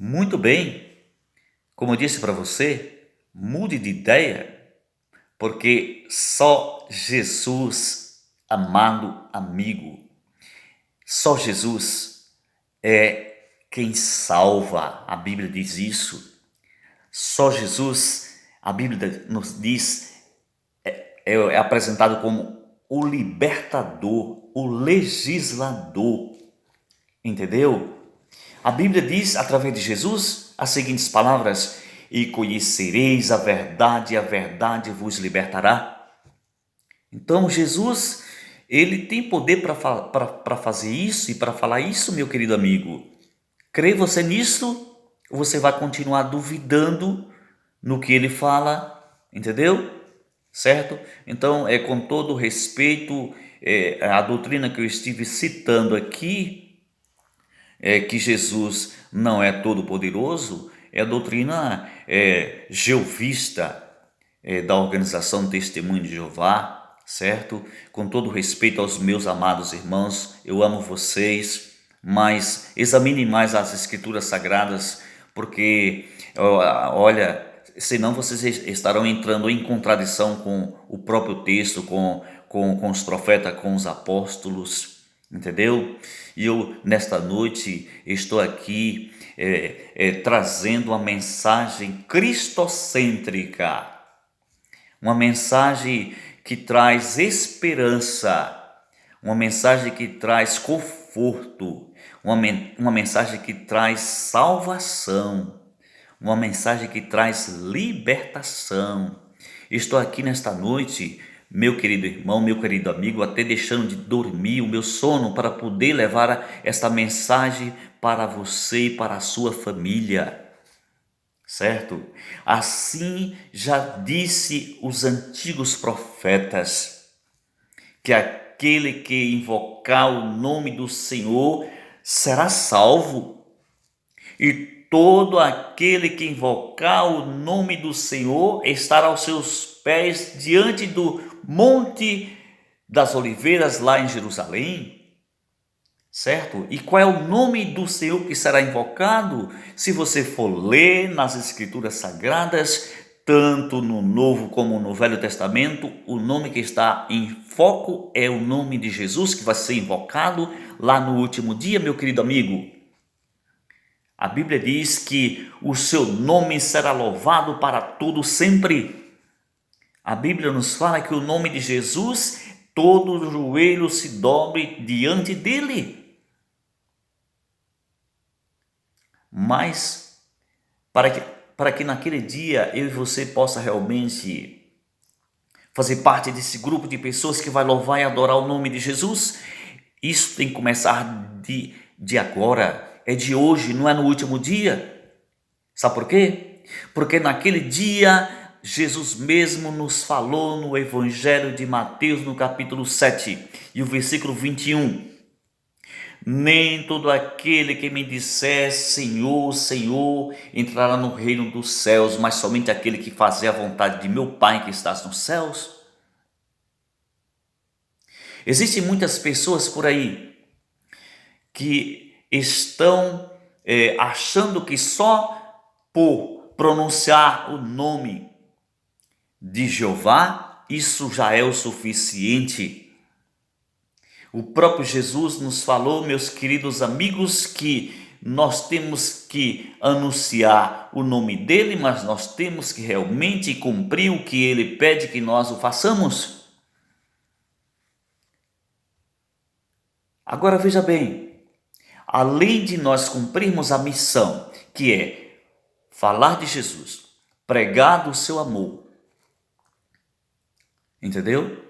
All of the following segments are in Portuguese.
Muito bem, como eu disse para você, mude de ideia, porque só Jesus, amado amigo, só Jesus é quem salva. A Bíblia diz isso. Só Jesus, a Bíblia nos diz, é apresentado como o libertador, o legislador, entendeu? A Bíblia diz, através de Jesus, as seguintes palavras: e conhecereis a verdade vos libertará. Então, Jesus, ele tem poder para fazer isso e para falar isso, meu querido amigo. Crê você nisso? Ou você vai continuar duvidando no que ele fala, entendeu? Certo? Então, com todo respeito, a doutrina que eu estive citando aqui, que Jesus não é todo-poderoso, é a doutrina jeovista, da organização Testemunho de Jeová, certo? Com todo respeito aos meus amados irmãos, eu amo vocês, mas examine mais as Escrituras Sagradas, porque, olha, senão vocês estarão entrando em contradição com o próprio texto, com os profetas, com os apóstolos, entendeu? E eu, nesta noite, estou aqui trazendo uma mensagem cristocêntrica, uma mensagem que traz esperança, uma mensagem que traz conforto, uma mensagem que traz salvação, uma mensagem que traz libertação. Estou aqui nesta noite, meu querido irmão, meu querido amigo, até deixando de dormir o meu sono para poder levar esta mensagem para você e para a sua família. Certo? Assim já disse os antigos profetas, que aquele que invocar o nome do Senhor será salvo, e todo aquele que invocar o nome do Senhor estará aos seus pés diante do Monte das Oliveiras, lá em Jerusalém. Certo? E qual é o nome do Senhor que será invocado? Se você for ler nas Escrituras Sagradas, tanto no Novo como no Velho Testamento, o nome que está em foco é o nome de Jesus, que vai ser invocado lá no último dia, meu querido amigo. A Bíblia diz que o seu nome será louvado para todo sempre. A Bíblia nos fala que o nome de Jesus, todo joelho se dobre diante dele. Mas para que naquele dia eu e você possa realmente fazer parte desse grupo de pessoas que vai louvar e adorar o nome de Jesus, isso tem que começar de agora, é de hoje, não é no último dia. Sabe por quê? Porque naquele dia Jesus mesmo nos falou no Evangelho de Mateus, no capítulo 7 e o versículo 21. Nem todo aquele que me disser Senhor, Senhor, entrará no reino dos céus, mas somente aquele que fazer a vontade de meu Pai que estás nos céus. Existem muitas pessoas por aí que estão achando que só por pronunciar o nome de Jeová, isso já é o suficiente. O próprio Jesus nos falou, meus queridos amigos, que nós temos que anunciar o nome dele, mas nós temos que realmente cumprir o que ele pede que nós o façamos. Agora veja bem, além de nós cumprirmos a missão, que é falar de Jesus, pregar do seu amor, entendeu?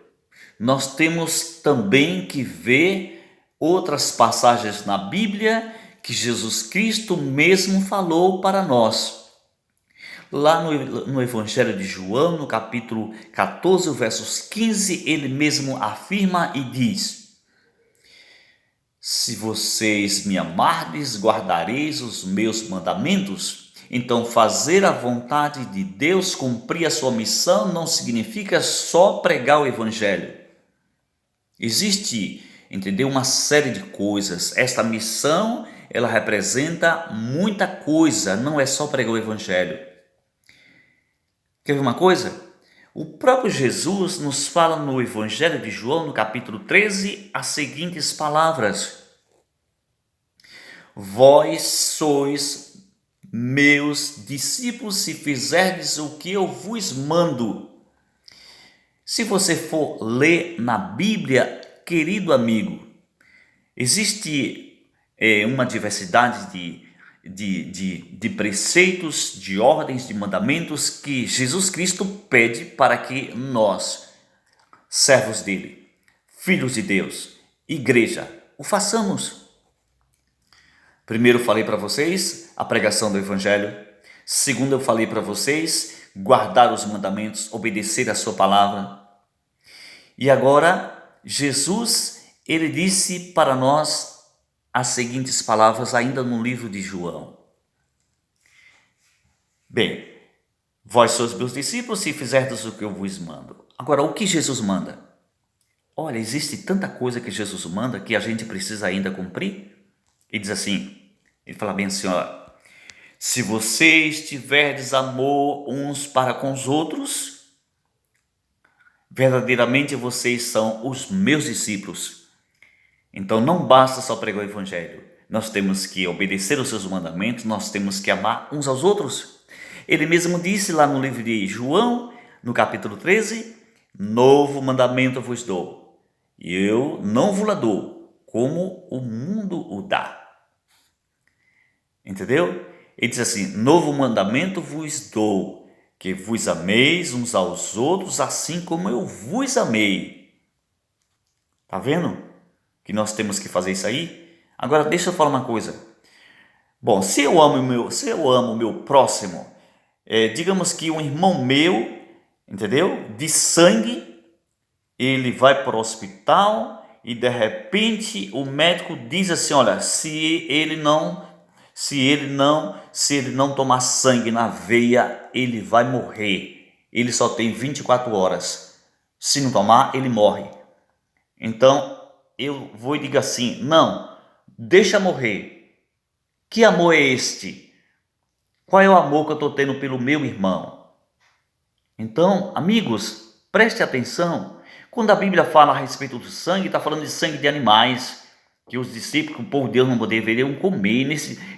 Nós temos também que ver outras passagens na Bíblia que Jesus Cristo mesmo falou para nós. Lá no Evangelho de João, no capítulo 14, versos 15, ele mesmo afirma e diz: se vocês me amardes, guardareis os meus mandamentos. Então, fazer a vontade de Deus, cumprir a sua missão, não significa só pregar o Evangelho. Existe, entendeu, uma série de coisas. Esta missão ela representa muita coisa, não é só pregar o evangelho. Quer ver uma coisa? O próprio Jesus nos fala no Evangelho de João, no capítulo 13, as seguintes palavras: Vós sois meus discípulos se fizerdes o que eu vos mando. Se você for ler na Bíblia, querido amigo, existe uma diversidade de preceitos, de ordens, de mandamentos que Jesus Cristo pede para que nós, servos dele, filhos de Deus, igreja, o façamos. Primeiro eu falei para vocês a pregação do evangelho. Segundo eu falei para vocês guardar os mandamentos, obedecer a sua palavra. E agora Jesus, ele disse para nós as seguintes palavras ainda no livro de João. Bem, vós sois meus discípulos se fizerdes o que eu vos mando. Agora, o que Jesus manda? Olha, existe tanta coisa que Jesus manda que a gente precisa ainda cumprir. Ele diz assim, ele fala bem assim, ó, se vocês tiverdes amor uns para com os outros, verdadeiramente vocês são os meus discípulos. Então não basta só pregar o evangelho, nós temos que obedecer os seus mandamentos, nós temos que amar uns aos outros. Ele mesmo disse lá no livro de João, no capítulo 13, novo mandamento vos dou, e eu não vos dou, como o mundo o dá. Entendeu? Ele diz assim, novo mandamento vos dou, que vos ameis uns aos outros, assim como eu vos amei. Tá vendo? Que nós temos que fazer isso aí? Agora deixa eu falar uma coisa. Bom, se eu amo o meu próximo, digamos que um irmão meu, entendeu? De sangue, ele vai para o hospital e de repente o médico diz assim, olha, se ele não tomar sangue na veia, ele vai morrer. Ele só tem 24 horas. Se não tomar, ele morre. Então, eu vou e digo assim, não, deixa morrer. Que amor é este? Qual é o amor que eu estou tendo pelo meu irmão? Então, amigos, preste atenção. Quando a Bíblia fala a respeito do sangue, está falando de sangue de animais, que os discípulos, o povo de Deus não deveriam comer,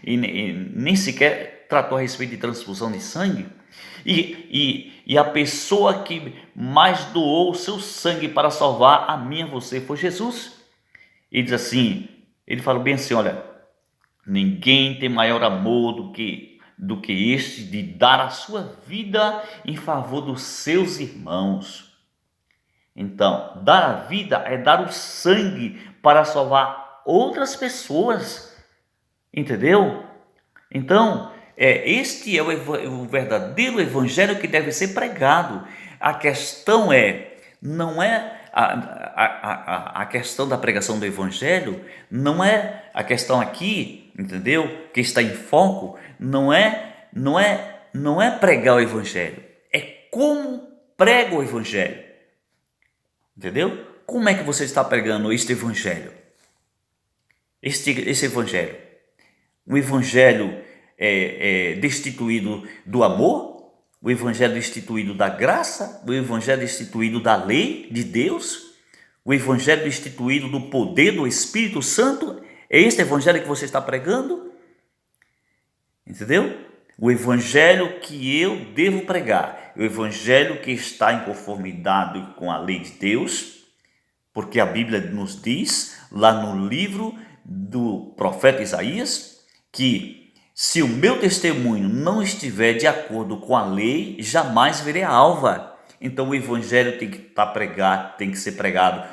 nem sequer tratou a respeito de transfusão de sangue. E a pessoa que mais doou o seu sangue para salvar a mim e a você foi Jesus. Ele diz assim, ele fala bem assim, olha, ninguém tem maior amor do que este de dar a sua vida em favor dos seus irmãos. Então, dar a vida é dar o sangue para salvar outras pessoas, entendeu? Então, este é o verdadeiro evangelho que deve ser pregado. A questão não é a questão da pregação do evangelho, não é a questão aqui, entendeu? Que está em foco, não é pregar o evangelho, é como prega o evangelho, entendeu? Como é que você está pregando este evangelho? Esse evangelho, um evangelho destituído do amor, o evangelho destituído da graça, o evangelho destituído da lei de Deus, o evangelho destituído do poder do Espírito Santo. É este evangelho que você está pregando? Entendeu? O evangelho que eu devo pregar, o evangelho que está em conformidade com a lei de Deus, porque a Bíblia nos diz lá no livro do profeta Isaías que se o meu testemunho não estiver de acordo com a lei, jamais verei a alva. Então o evangelho tem que ser pregado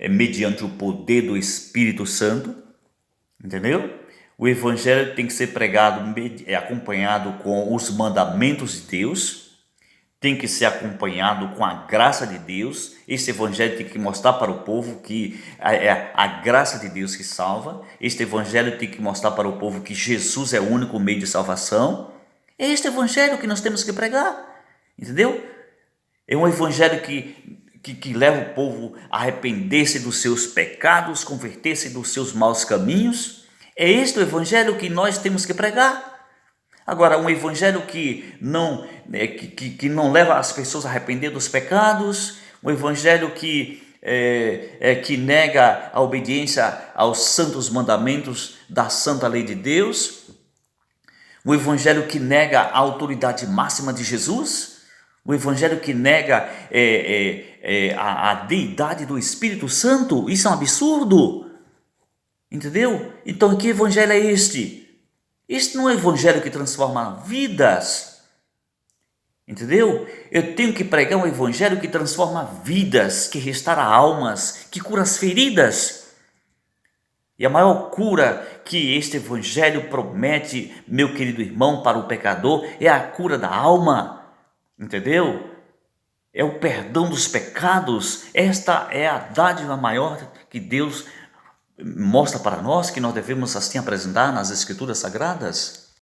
mediante o poder do Espírito Santo, entendeu? O evangelho tem que ser pregado acompanhado com os mandamentos de Deus, tem que ser acompanhado com a graça de Deus. Este evangelho tem que mostrar para o povo que é a graça de Deus que salva. Este evangelho tem que mostrar para o povo que Jesus é o único meio de salvação. É este evangelho que nós temos que pregar, entendeu? É um evangelho que leva o povo a arrepender-se dos seus pecados, converter-se dos seus maus caminhos. É este o evangelho que nós temos que pregar. Agora, um evangelho que não leva as pessoas a arrepender dos pecados, um evangelho que nega a obediência aos santos mandamentos da santa lei de Deus, um evangelho que nega a autoridade máxima de Jesus, um evangelho que nega a deidade do Espírito Santo. Isso é um absurdo, entendeu? Então, que evangelho é este? Este não é um evangelho que transforma vidas, entendeu? Eu tenho que pregar um evangelho que transforma vidas, que restaura almas, que cura as feridas. E a maior cura que este evangelho promete, meu querido irmão, para o pecador, é a cura da alma, entendeu? É o perdão dos pecados. Esta é a dádiva maior que Deus mostra para nós, que nós devemos assim apresentar nas Escrituras Sagradas.